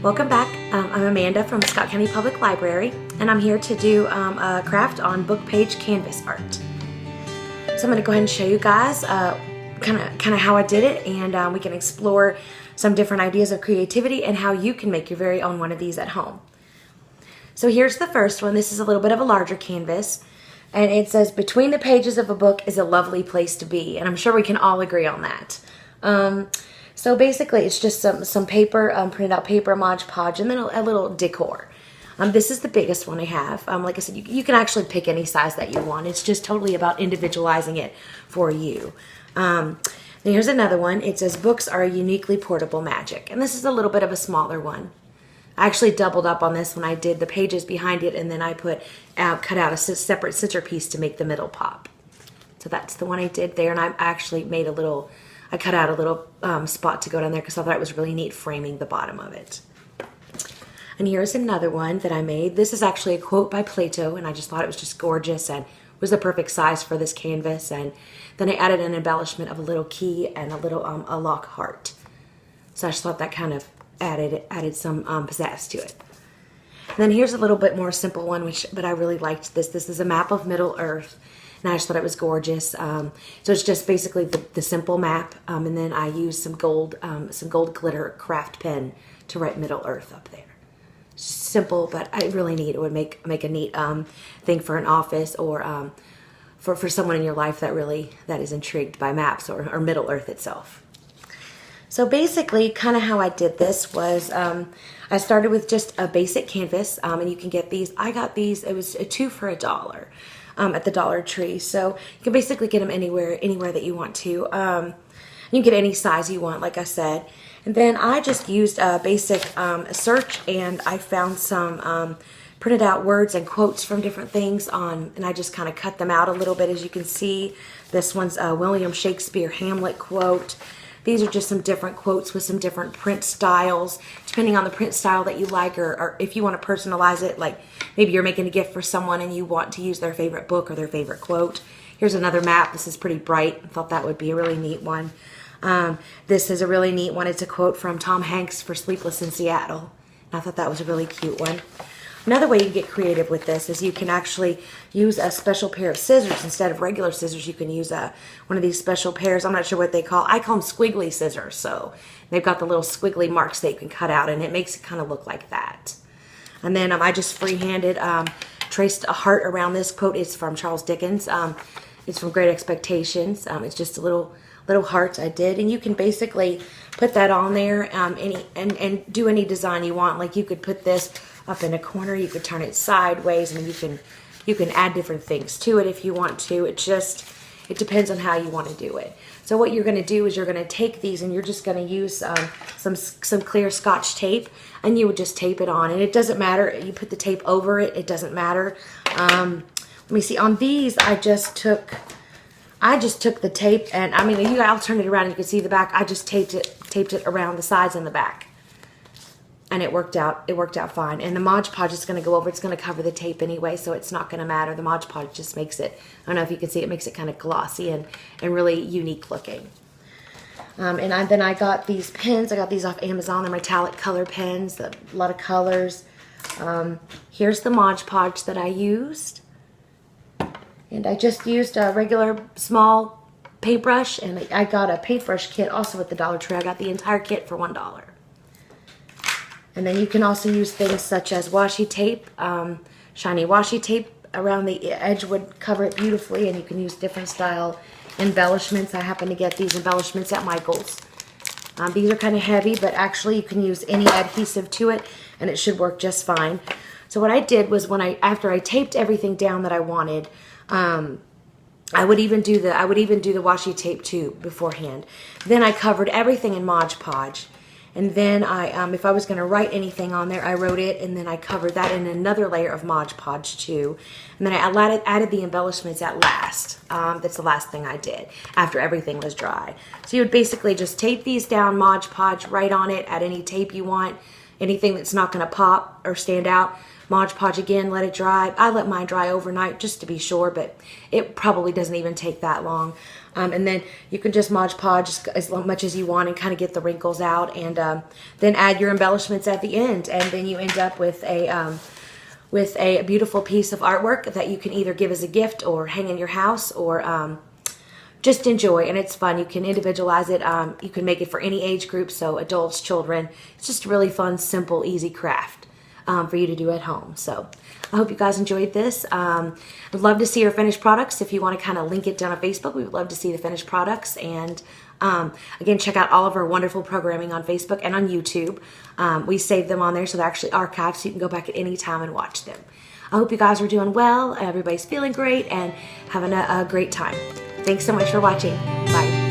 Welcome back. I'm Amanda from Scott County Public Library, and I'm here to do a craft on book page canvas art. So I'm going to go ahead and show you guys kind of how I did it, and we can explore some different ideas of creativity and how you can make your very own one of these at home. So here's the first one. This is a little bit of a larger canvas, and it says, "Between the pages of a book is a lovely place to be," and I'm sure we can all agree on that. So basically, it's just some paper, printed out paper, Mod Podge, and then a little decor. This is the biggest one I have. Like I said, you can actually pick any size that you want. It's just totally about individualizing it for you. And here's another one. It says, "Books are a uniquely portable magic," and this is a little bit of a smaller one. I actually doubled up on this when I did the pages behind it, and then I cut out a separate scissor piece to make the middle pop. So that's the one I did there, and I actually made I cut out a little spot to go down there because I thought it was really neat framing the bottom of it. And here's another one that I made. This is actually a quote by Plato, and I just thought it was just gorgeous and was the perfect size for this canvas. And then I added an embellishment of a little key and a little a lock heart. So I just thought that kind of added some pizzazz to it. And then here's a little bit more simple one, but I really liked this. This is a map of Middle Earth. And I just thought it was gorgeous. So it's just basically the simple map, and then I used some gold glitter craft pen to write Middle Earth up there. Simple, but really neat. It would make a neat thing for an office or for someone in your life that is intrigued by maps or Middle Earth itself. So basically, kind of how I did this was I started with just a basic canvas, and you can get these. I got these. It was 2 for $1. At the Dollar Tree. So you can basically get them anywhere that you want to. You can get any size you want, like I said. And then I just used a basic search, and I found some printed out words and quotes from different things and I just kind of cut them out a little bit. As you can see, this one's a William Shakespeare Hamlet quote. These are just some different quotes with some different print styles, depending on the print style that you like, or if you want to personalize it, like maybe you're making a gift for someone and you want to use their favorite book or their favorite quote. Here's another map. This is pretty bright. I thought that would be a really neat one. This is a really neat one. It's a quote from Tom Hanks for Sleepless in Seattle. And I thought that was a really cute one. Another way you can get creative with this is you can actually use a special pair of scissors. Instead of regular scissors, you can use one of these special pairs. I'm not sure what they call. I call them squiggly scissors. So they've got the little squiggly marks that you can cut out, and it makes it kind of look like that. And then I just freehanded, traced a heart around this quote. It's from Charles Dickens. It's from Great Expectations. It's just a little heart I did, and you can basically put that on there and do any design you want. Like you could put this up in a corner, you could turn it sideways, and you can add different things to it if you want to. It depends on how you want to do it. So what you're going to do is you're going to take these and you're just going to use some clear Scotch tape, and you would just tape it on. And it doesn't matter, you put the tape over it, it doesn't matter. Let me see, on these I just took the tape, and I mean, I'll turn it around and you can see the back. I just taped it around the sides and the back. And it worked out fine. And the Mod Podge is going to go over. It's going to cover the tape anyway, so it's not going to matter. The Mod Podge just makes it, I don't know if you can see, it makes it kind of glossy and really unique looking. Then I got these pens. I got these off Amazon. They're metallic color pens, a lot of colors. Here's the Mod Podge that I used. And I just used a regular small paintbrush, and I got a paintbrush kit also at the Dollar Tree. I got the entire kit for $1. And then you can also use things such as washi tape. Shiny washi tape around the edge would cover it beautifully, and you can use different style embellishments. I happen to get these embellishments at Michael's. These are kind of heavy, but actually you can use any adhesive to it, and it should work just fine. So what I did was after I taped everything down that I wanted, I would even do the washi tape too beforehand. Then I covered everything in Mod Podge. And then if I was going to write anything on there, I wrote it, and then I covered that in another layer of Mod Podge too. And then I added the embellishments at last. That's the last thing I did after everything was dry. So you would basically just tape these down, Mod Podge, write on it, add any tape you want, anything that's not going to pop or stand out. Mod Podge again, let it dry. I let mine dry overnight just to be sure, but it probably doesn't even take that long. And then you can just Mod Podge as much as you want and kind of get the wrinkles out, and then add your embellishments at the end, and then you end up with a beautiful piece of artwork that you can either give as a gift or hang in your house, or just enjoy. And it's fun. You can individualize it. You can make it for any age group, so adults, children. It's just a really fun, simple, easy craft for you to do at home. So I hope you guys enjoyed this. I'd love to see your finished products. If you want to kind of link it down on Facebook, we would love to see the finished products. And again, check out all of our wonderful programming on Facebook and on YouTube. We save them on there, so they're actually archived, so you can go back at any time and watch them. I hope you guys are doing well, everybody's feeling great, and having a great time. Thanks so much for watching. Bye.